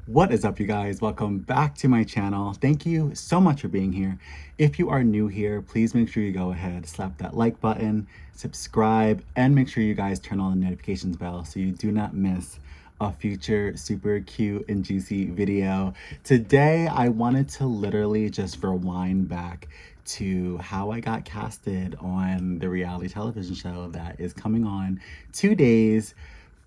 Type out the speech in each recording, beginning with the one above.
What is up, you guys? Welcome back to my channel. Thank you so much for being here. If you are new here, please make sure you go ahead, slap that like button, subscribe, and make sure you guys turn on the notifications bell so you do not miss a future super cute and juicy video. Today, I wanted to literally just rewind back to how I got casted on the reality television show that is coming on 2 days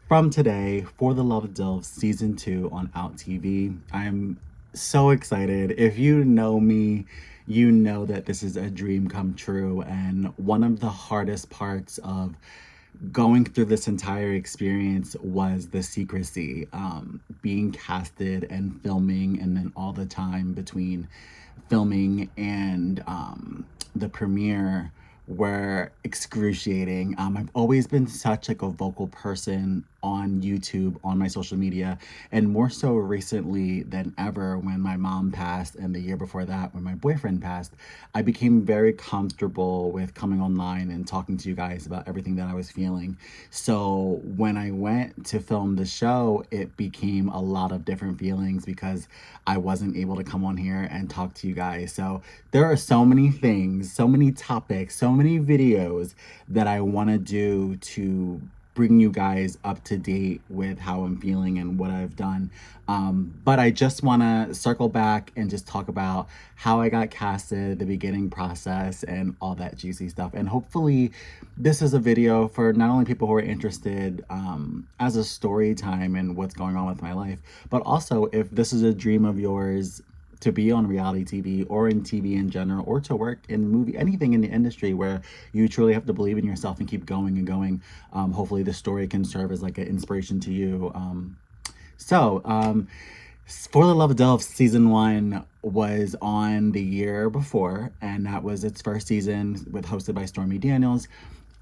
from today for the Love of Dilf season 2 on Out TV. I'm so excited. If you know me, you know that this is a dream come true. And one of the hardest parts of going through this entire experience was the secrecy, being casted and filming, and then all the time between filming and the premiere were excruciating. I've always been such like a vocal person on YouTube, on my social media, and more so recently than ever when my mom passed and the year before that when my boyfriend passed. I became very comfortable with coming online and talking to you guys about everything that I was feeling. So when I went to film the show, it became a lot of different feelings because I wasn't able to come on here and talk to you guys. So there are so many things, so many topics, so many videos that I want to do to bring you guys up to date with how I'm feeling and what I've done. But I just want to circle back and just talk about how I got casted, the beginning process, and all that juicy stuff. And hopefully this is a video for not only people who are interested as a story time and what's going on with my life, but also if this is a dream of yours to be on reality TV or in TV in general, or to work in movie, anything in the industry where you truly have to believe in yourself and keep going and going. Hopefully this story can serve as like an inspiration to you. For the Love of Delph, season 1 was on the year before, and that was its first season with hosted by Stormy Daniels.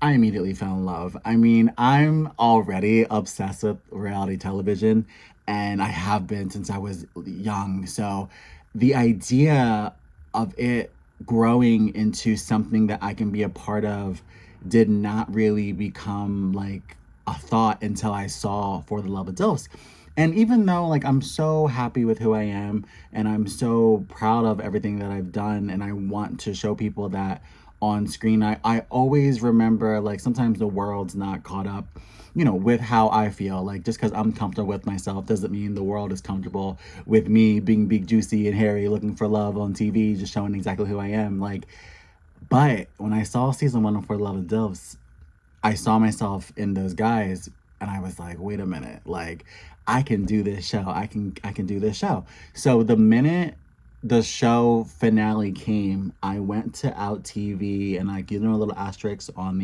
I immediately fell in love. I mean, I'm already obsessed with reality television, and I have been since I was young. So the idea of it growing into something that I can be a part of did not really become like a thought until I saw For the Love of Dose. And even though like I'm so happy with who I am and I'm so proud of everything that I've done and I want to show people that on screen, I always remember like sometimes the world's not caught up, with how I feel. Like just because I'm comfortable with myself doesn't mean the world is comfortable with me being big, juicy, and hairy, looking for love on TV, just showing exactly who I am. Like, but when I saw season 1 of For the Love of Dilfs, I saw myself in those guys, and I was like, wait a minute, like I can do this show. I can do this show. So the minute the show finale came, I went to Out TV and I gave them a little asterisk on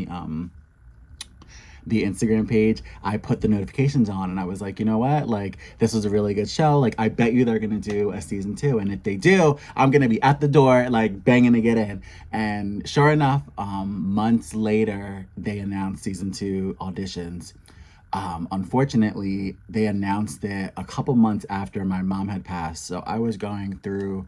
the Instagram page. I put the notifications on and I was like, you know what? Like, this was a really good show. Like, I bet you they're going to do a season 2. And if they do, I'm going to be at the door, like, banging to get in. And sure enough, months later, they announced season 2 auditions. Unfortunately, they announced it a couple months after my mom had passed. So I was going through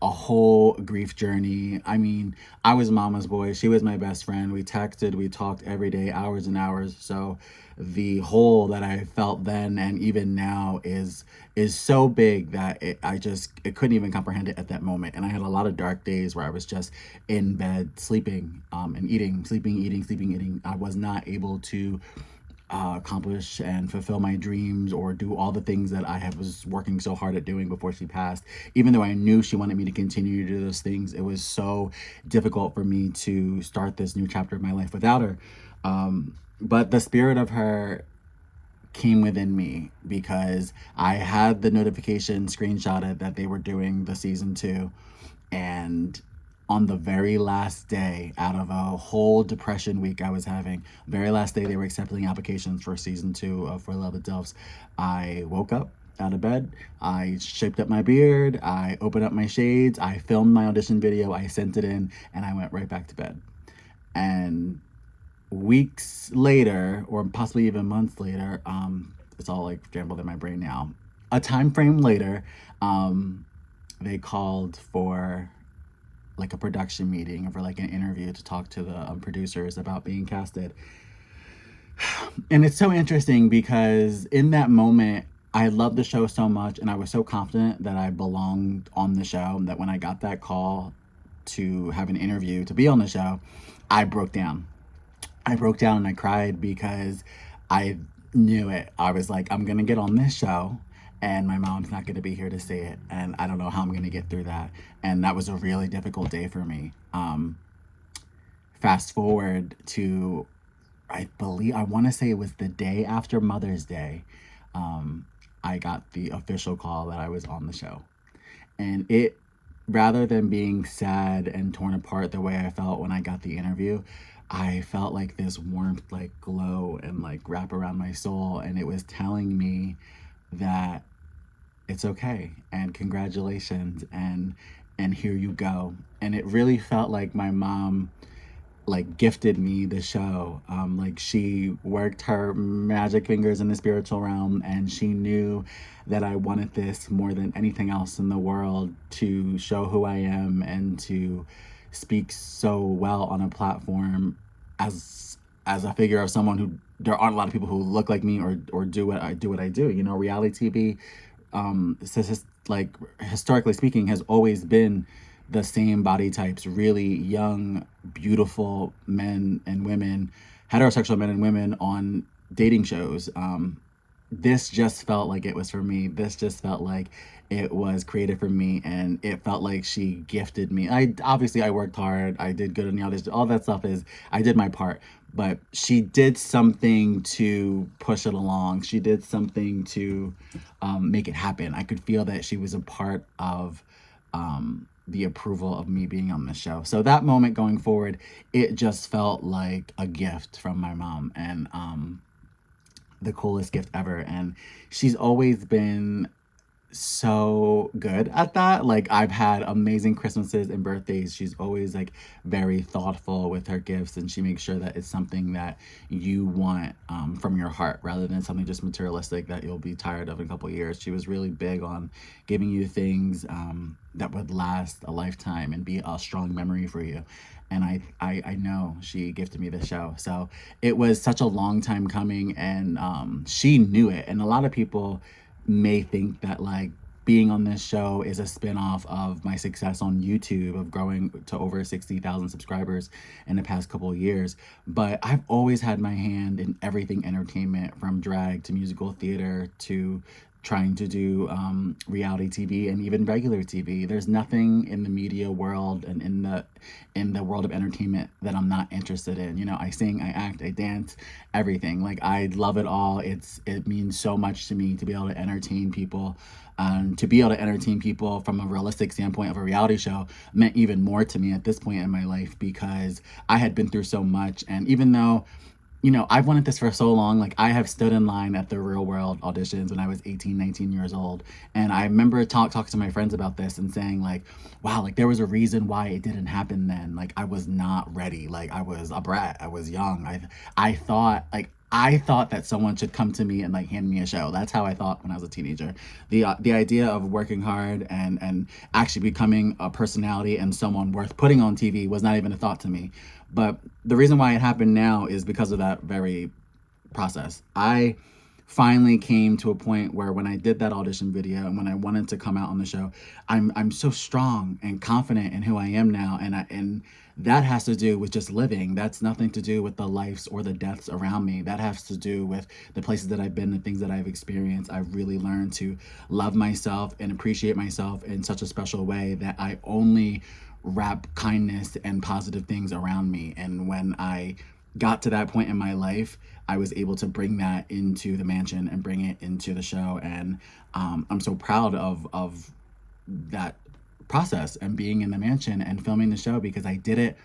a whole grief journey. I mean, I was mama's boy. She was my best friend. We texted, we talked every day, hours and hours. So the hole that I felt then and even now is so big that it couldn't even comprehend it at that moment. And I had a lot of dark days where I was just in bed sleeping and eating, sleeping, eating, sleeping, eating. I was not able to accomplish and fulfill my dreams or do all the things that was working so hard at doing before she passed. Even though I knew she wanted me to continue to do those things, it was so difficult for me to start this new chapter of my life without her. But the spirit of her came within me because I had the notification screenshotted that they were doing the season 2, and on the very last day out of a whole depression week I was having, very last day they were accepting applications for season 2 of For Love of Delphs, I woke up out of bed, I shaped up my beard, I opened up my shades, I filmed my audition video, I sent it in, and I went right back to bed. And weeks later, or possibly even months later, it's all like jumbled in my brain now, a time frame later, they called for like a production meeting or for like an interview to talk to the producers about being casted. And it's so interesting because in that moment, I loved the show so much, and I was so confident that I belonged on the show that when I got that call to have an interview to be on the show, I broke down. I broke down and I cried because I knew it. I was like, I'm gonna get on this show and my mom's not gonna be here to see it. And I don't know how I'm gonna get through that. And that was a really difficult day for me. Fast forward to, I believe, I wanna say it was the day after Mother's Day. Um, I got the official call that I was on the show. And it, rather than being sad and torn apart the way I felt when I got the interview, I felt like this warmth, like glow and like wrap around my soul. And it was telling me that it's okay and congratulations and here you go. And it really felt like my mom like gifted me the show. Like she worked her magic fingers in the spiritual realm, and she knew that I wanted this more than anything else in the world, to show who I am and to speak so well on a platform as a figure of someone who, there aren't a lot of people who look like me or do what I do. You know, reality TV, like historically speaking, has always been the same body types, really young, beautiful men and women, heterosexual men and women on dating shows. This just felt like it was for me. This just felt like it was created for me, and it felt like she gifted me. I worked hard. I did good in the audition. All that stuff is, I did my part, but she did something to push it along. She did something to make it happen. I could feel that she was a part of the approval of me being on the show. So that moment going forward, it just felt like a gift from my mom, and the coolest gift ever. And she's always been so good at that. Like, I've had amazing Christmases and birthdays. She's always like very thoughtful with her gifts, and she makes sure that it's something that you want from your heart, rather than something just materialistic that you'll be tired of in a couple of years. She was really big on giving you things that would last a lifetime and be a strong memory for you. And I know she gifted me the show. So it was such a long time coming, and she knew it. And a lot of people may think that like being on this show is a spin-off of my success on YouTube of growing to over 60,000 subscribers in the past couple of years. But I've always had my hand in everything entertainment, from drag to musical theater to trying to do reality TV and even regular TV. There's nothing in the media world and in the world of entertainment that I'm not interested in. You know, I sing, I act, I dance, everything. Like, I love it all. It means so much to me to be able to entertain people. To be able to entertain people from a realistic standpoint of a reality show meant even more to me at this point in my life, because I had been through so much. And even though, you know, I've wanted this for so long. Like, I have stood in line at the Real World auditions when I was 18, 19 years old. And I remember talking to my friends about this and saying like, wow, like there was a reason why it didn't happen then. Like, I was not ready. Like, I was a brat. I was young. I thought that someone should come to me and like hand me a show. That's how I thought when I was a teenager. The idea of working hard and actually becoming a personality and someone worth putting on TV was not even a thought to me. But the reason why it happened now is because of that very process. I finally came to a point where when I did that audition video and when I wanted to come out on the show, I'm so strong and confident in who I am now, and that has to do with just living. That's nothing to do with the lives or the deaths around me. That has to do with the places that I've been, the things that I've experienced. I've really learned to love myself and appreciate myself in such a special way that I only wrap kindness and positive things around me. And when I got to that point in my life, I was able to bring that into the mansion and bring it into the show. And I'm so proud of that process and being in the mansion and filming the show, because I did it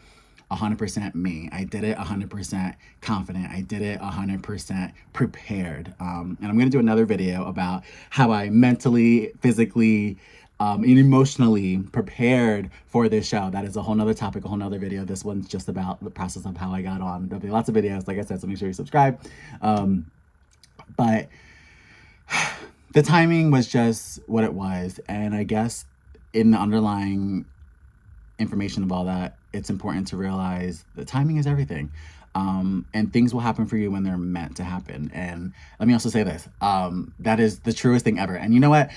100% me. I did it 100% confident. I did it 100% prepared. And I'm going to do another video about how I mentally, physically, and emotionally prepared for this show. That is a whole nother topic, a whole nother video. This one's just about the process of how I got on. There'll be lots of videos, like I said, so make sure you subscribe. But the timing was just what it was. And I guess in the underlying information of all that, it's important to realize the timing is everything. And things will happen for you when they're meant to happen. And let me also say this, that is the truest thing ever. And you know what?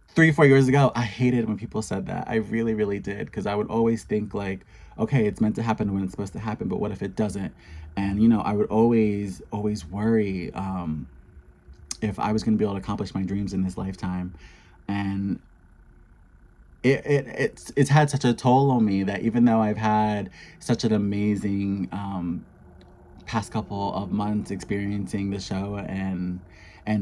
3 4 years ago, I hated when people said that. I really, really did, because I would always think like, okay, it's meant to happen when it's supposed to happen, but what if it doesn't? And I would always worry, if I was going to be able to accomplish my dreams in this lifetime. And it's had such a toll on me that even though I've had such an amazing past couple of months experiencing the show and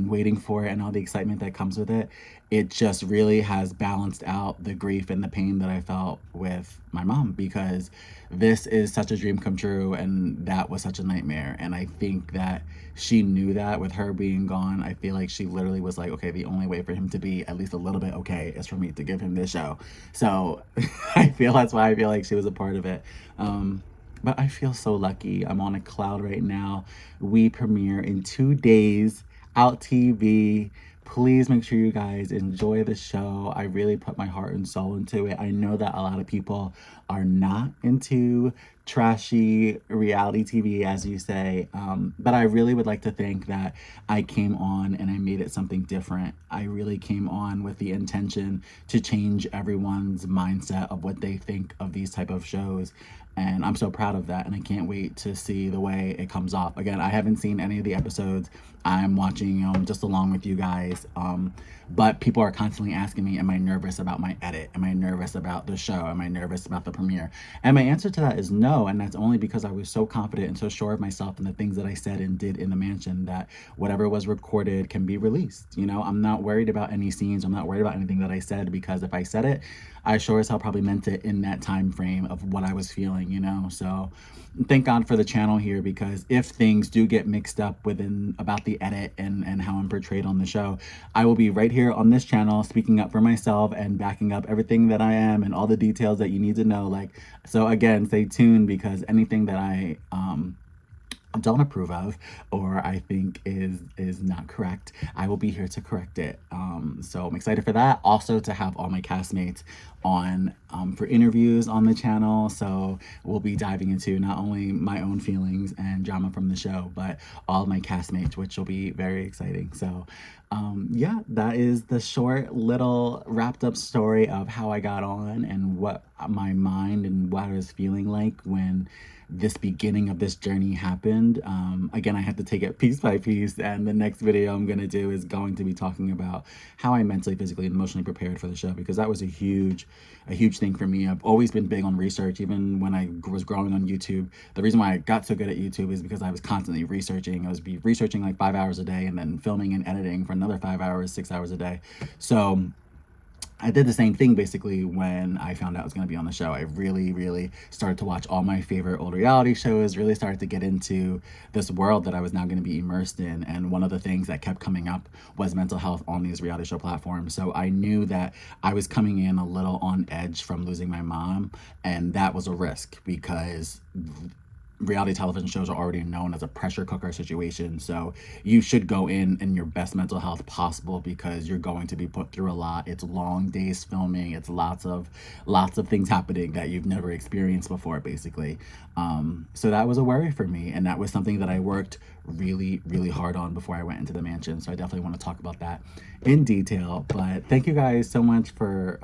waiting for it and all the excitement that comes with it, it just really has balanced out the grief and the pain that I felt with my mom, because this is such a dream come true and that was such a nightmare. And I think that she knew that with her being gone. I feel like she literally was like, okay, the only way for him to be at least a little bit okay is for me to give him this show. So that's why I feel like she was a part of it. But I feel so lucky. I'm on a cloud right now. We premiere in 2 days, Out TV. Please make sure you guys enjoy the show. I really put my heart and soul into it. I know that a lot of people are not into trashy reality TV, as you say, but I really would like to think that I came on and I made it something different. I really came on with the intention to change everyone's mindset of what they think of these type of shows. And I'm so proud of that, and I can't wait to see the way it comes off. Again, I haven't seen any of the episodes. I'm watching just along with you guys. But people are constantly asking me, am I nervous about my edit? Am I nervous about the show? Am I nervous about the premiere? And my answer to that is no, and that's only because I was so confident and so sure of myself and the things that I said and did in the mansion that whatever was recorded can be released. I'm not worried about any scenes. I'm not worried about anything that I said, because if I said it, I sure as hell probably meant it in that time frame of what I was feeling, So thank God for the channel here, because if things do get mixed up within about the edit and how I'm portrayed on the show, I will be right here on this channel speaking up for myself and backing up everything that I am and all the details that you need to know. So again, stay tuned, because anything that I don't approve of or I think is not correct, I will be here to correct it. So I'm excited for that. Also to have all my castmates on for interviews on the channel. So we'll be diving into not only my own feelings and drama from the show, but all of my castmates, which will be very exciting. So yeah, that is the short little wrapped up story of how I got on and what my mind and what I was feeling like when this beginning of this journey happened. Again, I have to take it piece by piece, and the next video I'm going to do is going to be talking about how I mentally, physically, and emotionally prepared for the show, because that was a huge thing for me. I've always been big on research, even when I was growing on YouTube. The reason why I got so good at YouTube is because I was constantly researching. I was researching like 5 hours a day, and then filming and editing for another 5 hours, 6 hours a day. So I did the same thing basically when I found out I was going to be on the show. I really started to watch all my favorite old reality shows, really started to get into this world that I was now going to be immersed in. And one of the things that kept coming up was mental health on these reality show platforms. So I knew that I was coming in a little on edge from losing my mom, and that was a risk, because reality television shows are already known as a pressure cooker situation. So you should go in your best mental health possible, because you're going to be put through a lot. It's long days filming. It's lots of things happening that you've never experienced before, basically. So that was a worry for me, and that was something that I worked really hard on before I went into the mansion. So I definitely want to talk about that in detail. But thank you guys so much for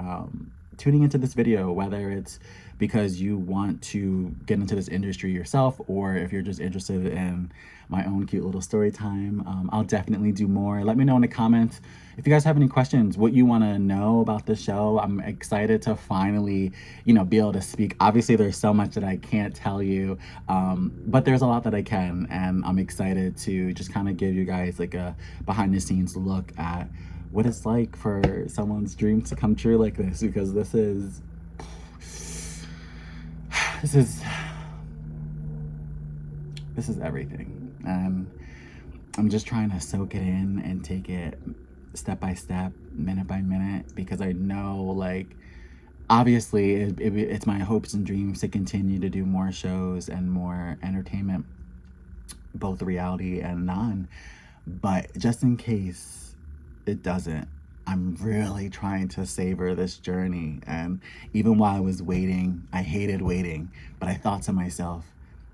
tuning into this video, whether it's because you want to get into this industry yourself, or if you're just interested in my own cute little story time. I'll definitely do more. Let me know in the comments if you guys have any questions, what you want to know about the show. I'm excited to finally, be able to speak. Obviously, there's so much that I can't tell you, but there's a lot that I can, and I'm excited to just kind of give you guys like a behind the scenes look at what it's like for someone's dream to come true like this, because this is everything. And I'm just trying to soak it in and take it step by step, minute by minute, because I know, obviously it's my hopes and dreams to continue to do more shows and more entertainment, both reality and non. But just in case it doesn't, I'm really trying to savor this journey. And even while I was waiting, I hated waiting, but I thought to myself,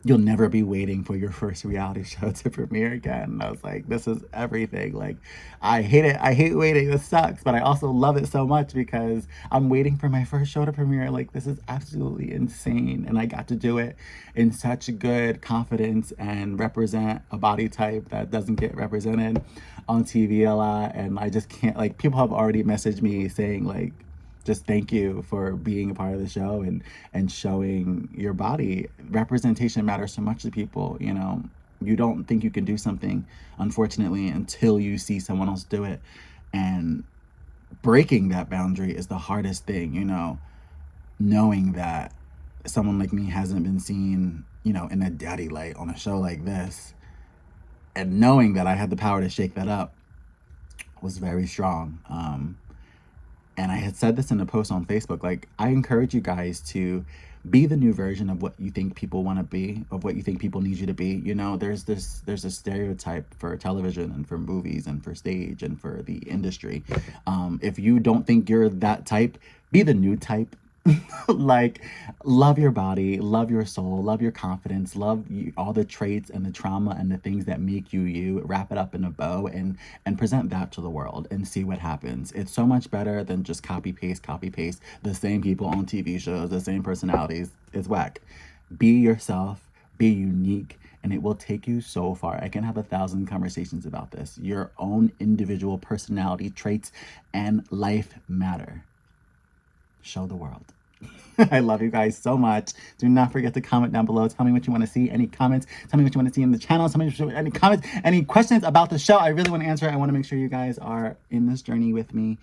you'll never be waiting for your first reality show to premiere again. And I was like, this is everything. Like, I hate it. I hate waiting. This sucks. But I also love it so much because I'm waiting for my first show to premiere. Like, this is absolutely insane. And I got to do it in such good confidence and represent a body type that doesn't get represented on TV a lot. And I just can't, like, people have already messaged me saying, like, just thank you for being a part of the show and showing your body. Representation matters so much to people. You know, you don't think you can do something, unfortunately, until you see someone else do it. And breaking that boundary is the hardest thing, you know, knowing that someone like me hasn't been seen, you know, in a daddy light on a show like this, and knowing that I had the power to shake that up was very strong. And I had said this in a post on Facebook, like, I encourage you guys to be the new version of what you think people want to be, of what you think people need you to be. You know, there's a stereotype for television and for movies and for stage and for the industry. If you don't think you're that type, be the new type. Like, love your body, love your soul, love your confidence, love you, all the traits and the trauma and the things that make you you. Wrap it up in a bow and present that to the world and see what happens. It's so much better than just copy paste the same people on TV shows, the same personalities. It's whack. Be yourself, be unique, and it will take you so far. I can have 1,000 conversations about this. Your own individual personality traits and life matter. Show the world. I love you guys so much. Do not forget to comment down below. Tell me what you want to see. Any comments? Tell me what you want to see in the channel. Tell me any comments, any questions about the show. I really want to answer. I want to make sure you guys are in this journey with me.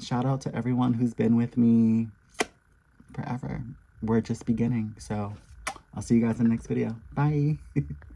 Shout out to everyone who's been with me forever. We're just beginning. So I'll see you guys in the next video. Bye.